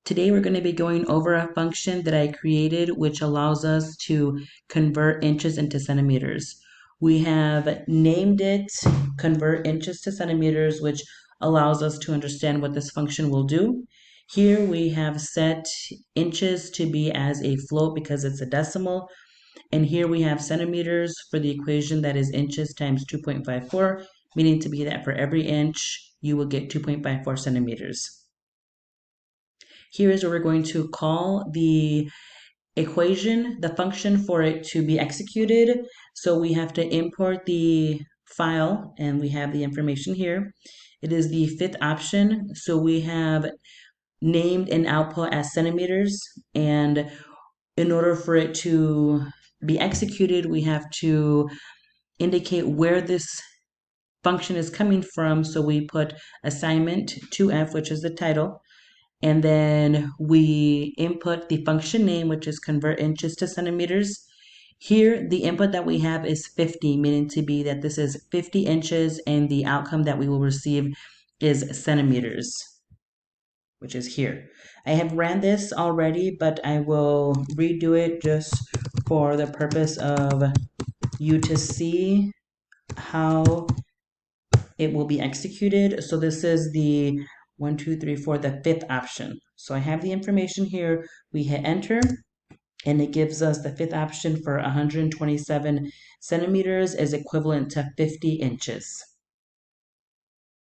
Today we're going to be going over a function that I created which allows us to convert inches into centimeters. We have named it convert inches to centimeters, which allows us to understand what this function will do. Here we have set inches to be as a float because it's a decimal. And here we have centimeters for the equation that is inches times 2.54, meaning to be that for every inch you will get 2.54 centimeters. Here is where we're going to call the equation, the function for it to be executed. So we have to import the file and we have the information here. It is the fifth option. So we have named an output as centimeters, and in order for it to be executed, we have to indicate where this function is coming from. So we put assignment 2F, which is the title. And then we input the function name, which is convert inches to centimeters. Here, the input that we have is 50, meaning to be that this is 50 inches, and the outcome that we will receive is centimeters, which is here. I have ran this already, but I will redo it just for the purpose of you to see how it will be executed. So this is the 1, 2, 3, 4, the fifth option. So I have the information here. We hit enter, and it gives us the fifth option for 127 centimeters is equivalent to 50 inches.